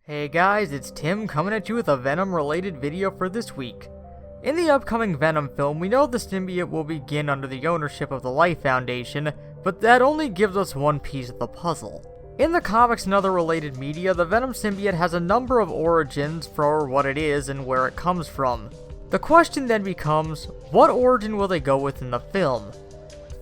Hey guys, it's Tim coming at you with a Venom related video for this week. In the upcoming Venom film, we know the symbiote will begin under the ownership of the Life Foundation, but that only gives us one piece of the puzzle. In the comics and other related media, the Venom symbiote has a number of origins for what it is and where it comes from. The question then becomes, what origin will they go with in the film?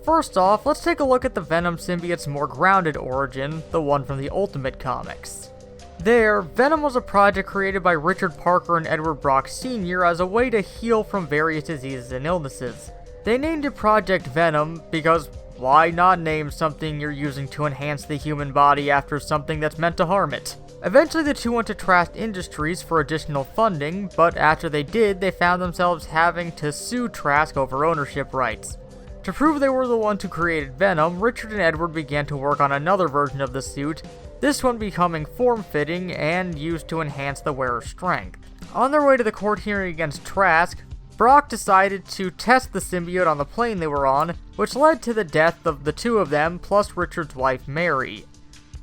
First off, let's take a look at the Venom symbiote's more grounded origin, the one from the Ultimate comics. There, Venom was a project created by Richard Parker and Edward Brock Sr. as a way to heal from various diseases and illnesses. They named it Project Venom because why not name something you're using to enhance the human body after something that's meant to harm it? Eventually the two went to Trask Industries for additional funding, but after they did, they found themselves having to sue Trask over ownership rights. To prove they were the ones who created Venom, Richard and Edward began to work on another version of the suit, this one becoming form-fitting and used to enhance the wearer's strength. On their way to the court hearing against Trask, Brock decided to test the symbiote on the plane they were on, which led to the death of the two of them plus Richard's wife Mary.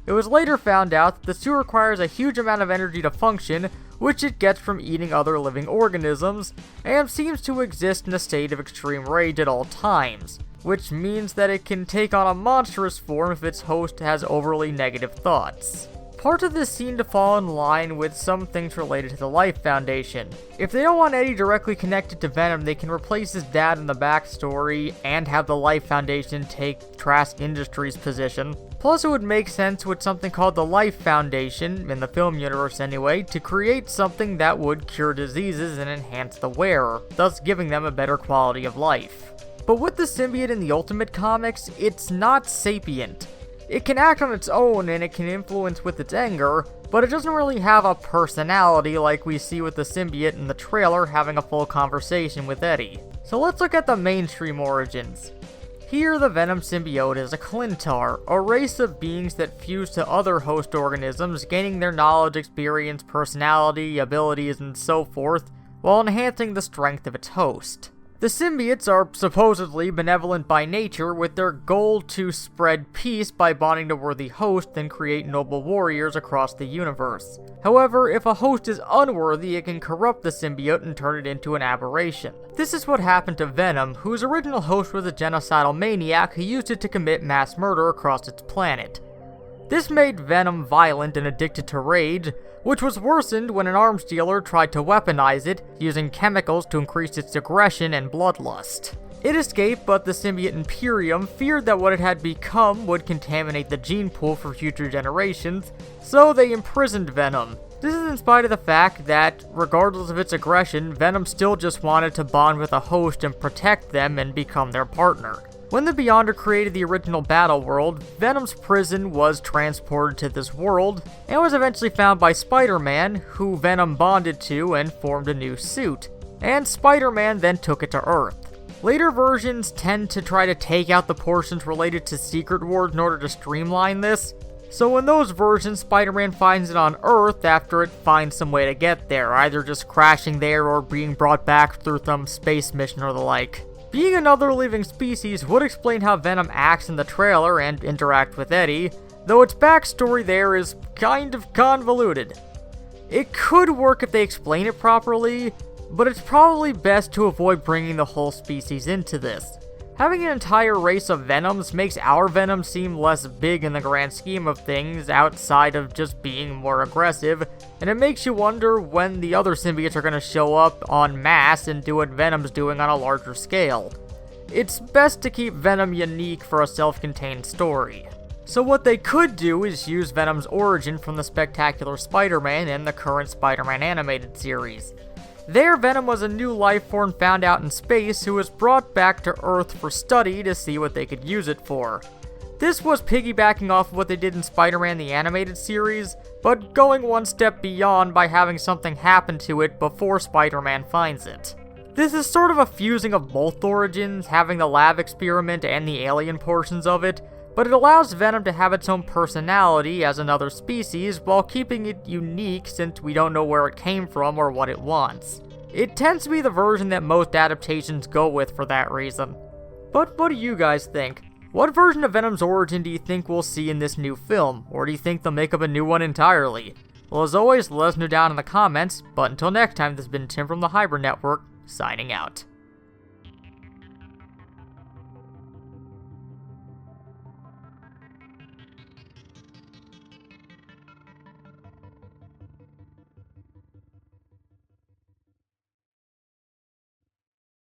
It was later found out that the suit requires a huge amount of energy to function, which it gets from eating other living organisms, and seems to exist in a state of extreme rage at all times, which means that it can take on a monstrous form if its host has overly negative thoughts. Parts of this seem to fall in line with some things related to the Life Foundation. If they don't want Eddie directly connected to Venom, they can replace his dad in the backstory and have the Life Foundation take Trask Industries' position. Plus, it would make sense with something called the Life Foundation, in the film universe anyway, to create something that would cure diseases and enhance the wearer, thus giving them a better quality of life. But with the symbiote in the Ultimate comics, it's not sapient. It can act on its own and it can influence with its anger, but it doesn't really have a personality like we see with the symbiote in the trailer having a full conversation with Eddie. So let's look at the mainstream origins. Here, the Venom symbiote is a Clintar, a race of beings that fuse to other host organisms, gaining their knowledge, experience, personality, abilities, and so forth, while enhancing the strength of its host. The symbiotes are supposedly benevolent by nature, with their goal to spread peace by bonding to worthy hosts and create noble warriors across the universe. However, if a host is unworthy, it can corrupt the symbiote and turn it into an aberration. This is what happened to Venom, whose original host was a genocidal maniac who used it to commit mass murder across its planet. This made Venom violent and addicted to rage, which was worsened when an arms dealer tried to weaponize it, using chemicals to increase its aggression and bloodlust. It escaped, but the symbiote Imperium feared that what it had become would contaminate the gene pool for future generations, so they imprisoned Venom. This is in spite of the fact that, regardless of its aggression, Venom still just wanted to bond with a host and protect them and become their partner. When the Beyonder created the original battle world, Venom's prison was transported to this world, and was eventually found by Spider-Man, who Venom bonded to and formed a new suit, and Spider-Man then took it to Earth. Later versions tend to try to take out the portions related to Secret Wars in order to streamline this, so in those versions, Spider-Man finds it on Earth after it finds some way to get there, either just crashing there or being brought back through some space mission or the like. Being another living species would explain how Venom acts in the trailer and interacts with Eddie, though its backstory there is kind of convoluted. It could work if they explain it properly, but it's probably best to avoid bringing the whole species into this. Having an entire race of Venoms makes our Venom seem less big in the grand scheme of things outside of just being more aggressive, and it makes you wonder when the other symbiotes are going to show up en masse and do what Venom's doing on a larger scale. It's best to keep Venom unique for a self-contained story. So what they could do is use Venom's origin from the Spectacular Spider-Man and the current Spider-Man animated series. There, Venom was a new life form found out in space who was brought back to Earth for study to see what they could use it for. This was piggybacking off of what they did in Spider-Man the animated series, but going one step beyond by having something happen to it before Spider-Man finds it. This is sort of a fusing of both origins, having the lab experiment and the alien portions of it, but it allows Venom to have its own personality as another species while keeping it unique since we don't know where it came from or what it wants. It tends to be the version that most adaptations go with for that reason. But what do you guys think? What version of Venom's origin do you think we'll see in this new film, or do you think they'll make up a new one entirely? Well, as always, let us know down in the comments, but until next time, this has been Tim from the Hybrid Network, signing out.